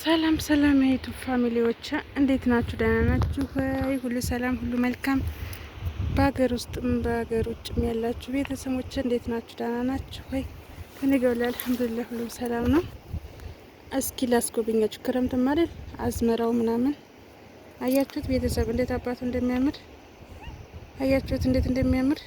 ሰላም ሰላም የዩቱብ ፋሚሊዎች እንዴት ናችሁ? ደህና ናችሁ ወይ? ሁሉ ሰላም፣ ሁሉ መልካም። በሀገር ውስጥም በሀገር ውጭም ያላችሁ ቤተሰቦች እንዴት ናችሁ? ደህና ናችሁ ወይ? ከኔ ጋር አልሐምዱሊላህ ሁሉም ሰላም ነው። እስኪ ላስጎበኛችሁ። ክረምት ማለት አዝመራው ምናምን አያችሁት? ቤተሰብ እንዴት አባቱ እንደሚያምር አያችሁት? እንዴት እንደሚያምር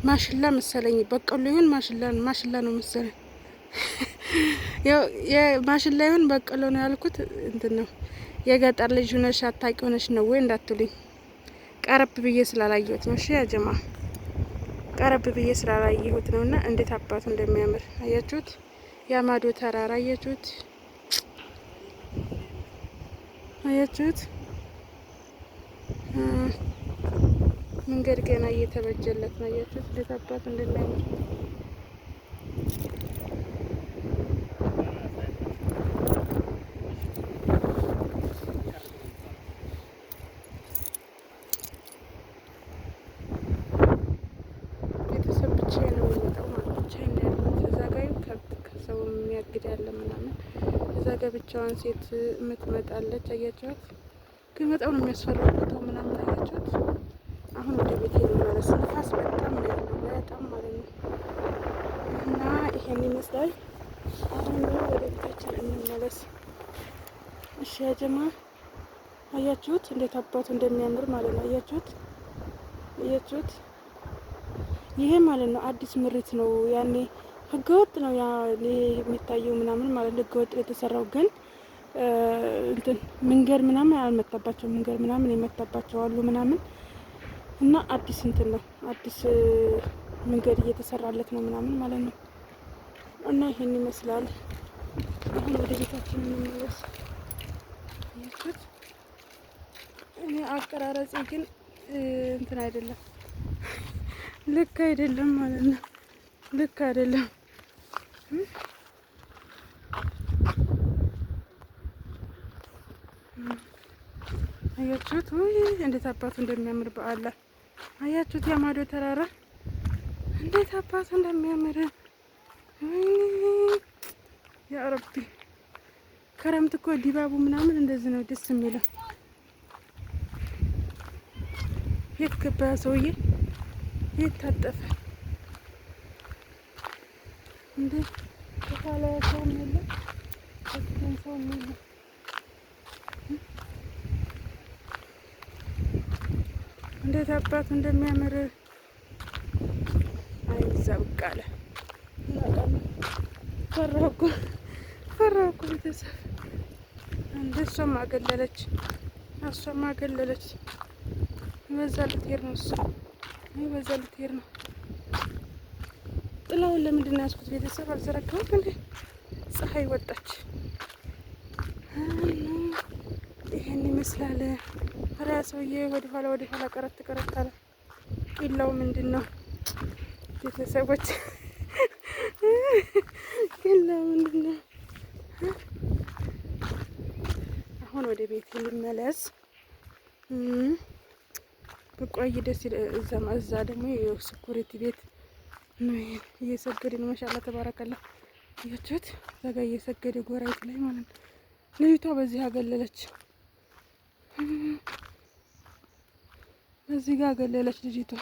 ማሽላ መሰለኝ፣ በቀሉ ይሁን ማሽላ ነው መሰለኝ። ያው የማሽላ ይሁን በቀሎ ነው ያልኩት። እንትን ነው የገጠር ልጅ ሆነሽ አታቂ ሆነሽ ነው ወይ እንዳትሉኝ፣ ቀረብ ብዬ ስላላየሁት ነው። እሺ ያጀማ ቀረብ ብዬ ስላላየሁት ነውና እንዴት አባቱ እንደሚያምር አያችሁት? የማዶ ተራራ አያችሁት? አያችሁት? መንገድ ገና እየተበጀለት ነው። አያችሁት? እንዴት አባቱ እንደሚያምር ያለ ምናምን እዛ ጋር ብቻዋን ሴት የምትመጣለች። አያችኋት? ግን በጣም ነው የሚያስፈራው ቦታው ምናምን አያችኋት? አሁን ወደ ቤት ልመለስ። ንፋስ በጣም ነው ያለው፣ በጣም ማለት ነው። እና ይሄን ይመስላል። አሁን ወደ ቤታችን እንመለስ። እሺ ያጀማ አያችሁት? እንዴት አባቱ እንደሚያምር ማለት ነው። አያችሁት? አያችሁት? ይሄ ማለት ነው አዲስ ምሪት ነው። ያኔ ህገወጥ ነው ያ የሚታየው ምናምን ማለት ህገወጥ የተሰራው ግን እንትን መንገድ ምናምን አልመጣባቸው፣ መንገድ ምናምን የመጣባቸው አሉ ምናምን እና አዲስ እንትን ነው አዲስ መንገድ እየተሰራለት ነው ምናምን ማለት ነው። እና ይሄን ይመስላል። አሁን ወደ ቤታችን እንመለስ። ያችሁት እኔ አቀራረጼ ግን እንትን አይደለም፣ ልክ አይደለም ማለት ነው። ልክ አይደለም። አያችሁት? ወይ እንዴት አባቱ እንደሚያምር በአላ አያችሁት? የማዶ ተራራ እንዴት አባቱ እንደሚያምር ያ ረቢ። ክረምት እኮ ዲባቡ ምናምን እንደዚህ ነው ደስ የሚለው። የት ገባ ሰውዬ? የት ታጠፈ እንዴ? ከኋላ ሰው የለ፣ ከፊትም ሰው የለ። እንዴት አባቱ እንደሚያምር አይዛብቃለ። ፈራሁ እኮ ቤተሰብ። እንደ እሷም አገለለች። በዛ ልትሄድ ነው እሷ፣ በዛ ልትሄድ ነው። ጥላውን ለምንድን ነው ያዝኩት? ቤተሰብ አልዘረጋሁም እንዴ? ፀሐይ ወጣች። ይሄን ይመስላል። ኧረ ሰውዬ ወደ ኋላ ቀረት አለ። ቂላው ምንድን ነው ቤተሰቦች? ቂላው ምንድን ነው? አሁን ወደ ቤት ልመለስ። ብቆይ ደስ ይላል። እዛ ደግሞ የሴኩሪቲ ቤት ነው እየሰገደ ነው። ማሻአላ ተባረከላ። ያችሁት ዘጋ እየሰገደ ጎራይት ላይ ማለት ነው። ልጅቷ በዚህ አገለለች፣ በዚህ ጋር አገለለች ልጅቷ።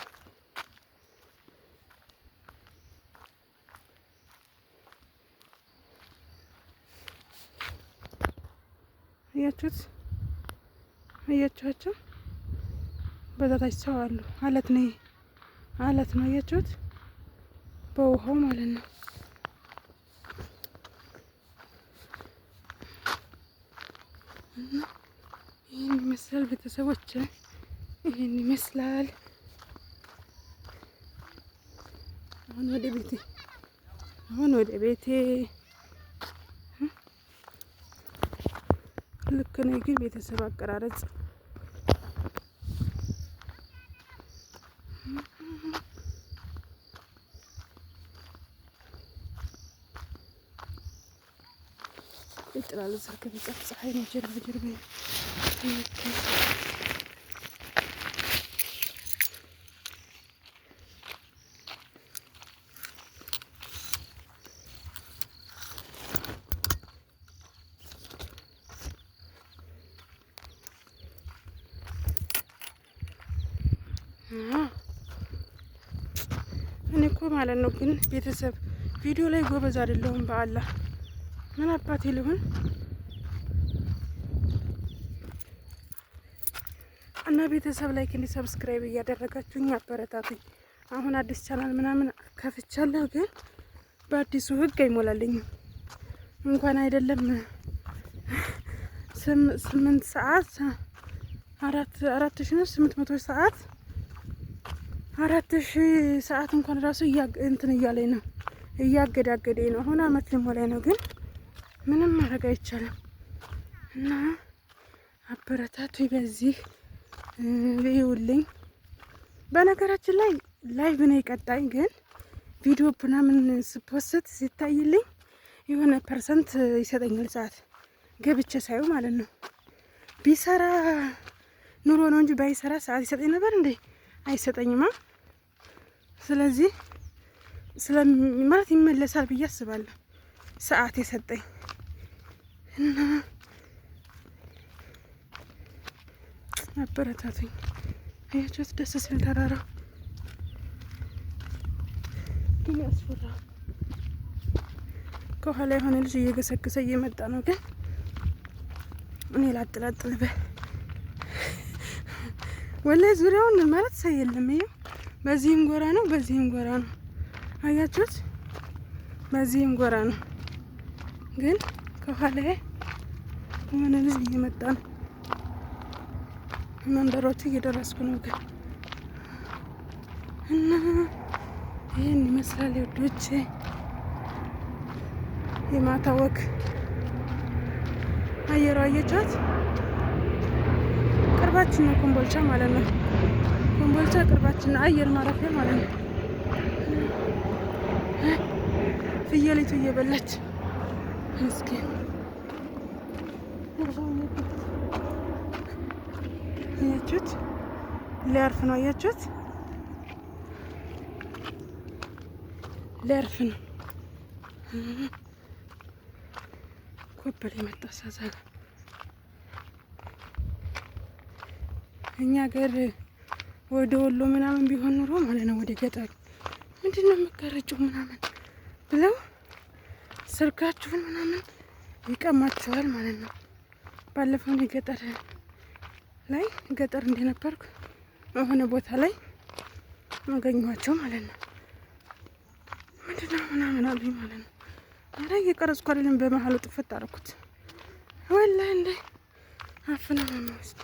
አያችሁት? አያችኋቸው? በዛታች ሰው አሉ። አለት ነው፣ አለት ነው። አያችሁት? በውሃው ማለት ነው። እና ይህን ይመስላል ቤተሰቦች፣ ይህን ይመስላል። አሁን ወደ ቤቴ ልክ ነው። ግን ቤተሰብ አቀራረጽ ይጥላል። እዛ ከሚጻፍ ፀሐይ ነው ጀርባ እኔ እኮ ማለት ነው ግን ቤተሰብ ቪዲዮ ላይ ጎበዝ አይደለሁም። በአላህ ምን አባቴ ልሁን እና ቤተሰብ ላይክ እንዲ ሰብስክራይብ እያደረጋችሁኝ አበረታቱኝ። አሁን አዲስ ቻናል ምናምን ከፍቻለሁ፣ ግን በአዲሱ ህግ አይሞላልኝም። እንኳን አይደለም 8 ሰዓት 4800 ሰዓት 4000 ሰዓት እንኳን ራሱ እንትን እያለኝ ነው፣ እያገዳገደኝ ነው። አሁን አመት ሊሞላኝ ነው፣ ግን ምንም ማድረግ አይቻልም። እና አበረታቱ በዚህ ይውልኝ። በነገራችን ላይ ላይቭ ነው የቀጣኝ፣ ግን ቪዲዮ ምናምን ስፖስት ሲታይልኝ የሆነ ፐርሰንት ይሰጠኛል ሰዓት ገብቼ ሳየው ማለት ነው። ቢሰራ ኑሮ ነው እንጂ ባይሰራ ሰዓት ይሰጠኝ ነበር እንዴ? አይሰጠኝማ። ስለዚህ ማለት ይመለሳል ብዬ አስባለሁ ሰዓት የሰጠኝ እና አበረታቱኝ። አያችሁት ደስ ሲል ተራራው ግን ያስፈራ። ከኋላ የሆነ ልጅ እየገሰገሰ እየመጣ ነው፣ ግን እኔ ላጥላጥል ወላሂ ዙሪያውን ማለት ሰው የለም። ይኸው በዚህም ጎራ ነው፣ በዚህም ጎራ ነው። አያችሁት? በዚህም ጎራ ነው፣ ግን ከኋላ የሆነ ልጅ እየመጣ ነው። መንደሮቹ እየደረስኩ ነው ግን እና ይህን ይመስላል ውዶቼ የማታ ወክ። አየሯ አየቻት ቅርባችን ነው፣ ኮምቦልቻ ማለት ነው። ኮምቦልቻ ቅርባችን ነው፣ አየር ማረፊያ ማለት ነው። ፍየሊቱ እየበላች ምስኪን አያችሁት? ሊያርፍ ነው። አያችሁት? ሊያርፍ ነው። ኮበል የመጣ ሳዛጋ እኛ ሀገር ወደ ወሎ ምናምን ቢሆን ኑሮ ማለት ነው ወደ ገጠሩ ምንድን ነው የምትቀረጭው ምናምን ብለው ስልካችሁን ምናምን ይቀማችኋል ማለት ነው። ባለፈው ገጠር ላይ ገጠር እንደነበርኩ የሆነ ቦታ ላይ አገኘኋቸው ማለት ነው። ምንድነው ምናምን አሉኝ ማለት ነው። ኧረ እየቀረጽኩ አይደለም፣ በመሀሉ ጥፍት አደረኩት። ወላሂ እንደ አፍና ማማውስጥ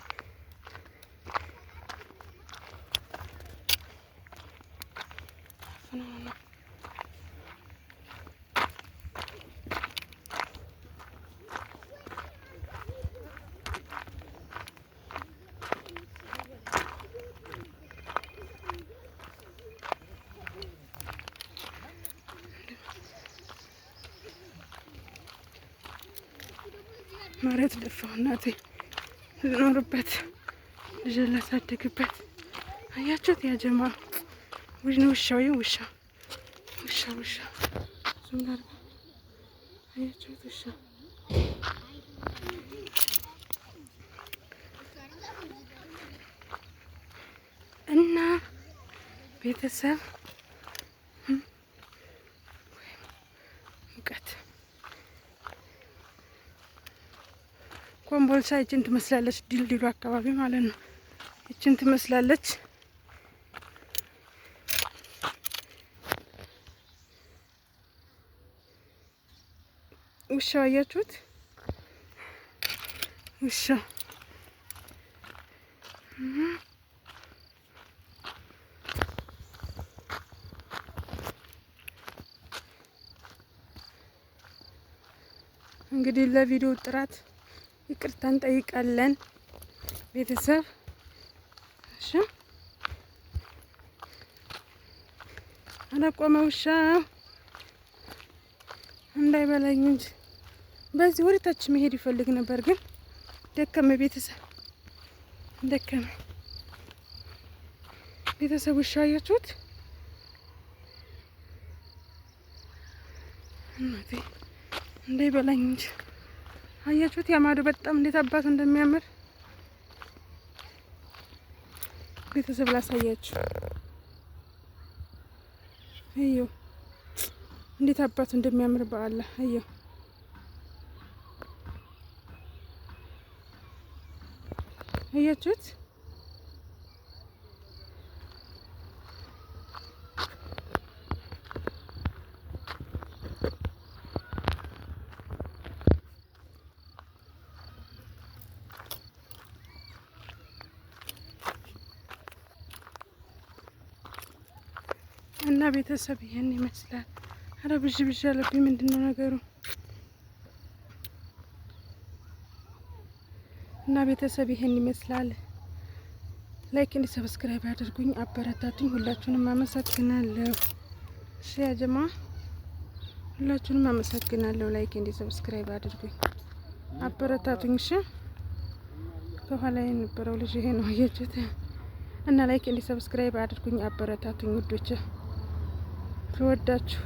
መሬት ደፋው እናቴ ልኖርበት ልጅ ላሳድግበት። አያችሁት? ያጀማ ውሻው ውሻ ዙምባር አያችሁት? ውሻ እና ቤተሰብ ሙቀት ኮምቦልቻ ይችን ትመስላለች። ድልድሉ አካባቢ ማለት ነው። ይችን ትመስላለች። ውሻው አያችሁት? ውሻ እንግዲህ ለቪዲዮ ጥራት ይቅርታ እንጠይቃለን ቤተሰብ። እሺ አላቆመ ውሻ እንዳይበላኝ እንጂ በዚህ ወደ ታች መሄድ ይፈልግ ነበር፣ ግን ደከመ። ቤተሰብ ደከመ። ቤተሰብ ውሻ አያችሁት? እናቴ እንዳይበላኝ እንጂ አያችሁት? ያማዶ በጣም እንዴት አባቱ እንደሚያምር ቤተሰብ ላሳያችሁ። አዮ እንዴት አባቱ እንደሚያምር በአላህ አዮ። አያችሁት? እና ቤተሰብ ይሄን ይመስላል። አረ ብዥ ብዥ አለብኝ። ምንድነው ነገሩ? እና ቤተሰብ ይሄን ይመስላል። ላይክ እንዲ ሰብስክራይብ አድርጉኝ፣ አበረታቱኝ። ሁላችሁንም አመሰግናለሁ። እሺ ያጀማ ሁላችሁንም አመሰግናለሁ። ላይክ እንዲ ሰብስክራይብ አድርጉኝ፣ አበረታቱኝ። እሺ ከኋላ የነበረው ልጅ ይሄ ነው አያችሁት? እና ላይክ እንዲ ሰብስክራይብ አድርጉኝ፣ አበረታቱኝ ውዶች። ተወዳችሁ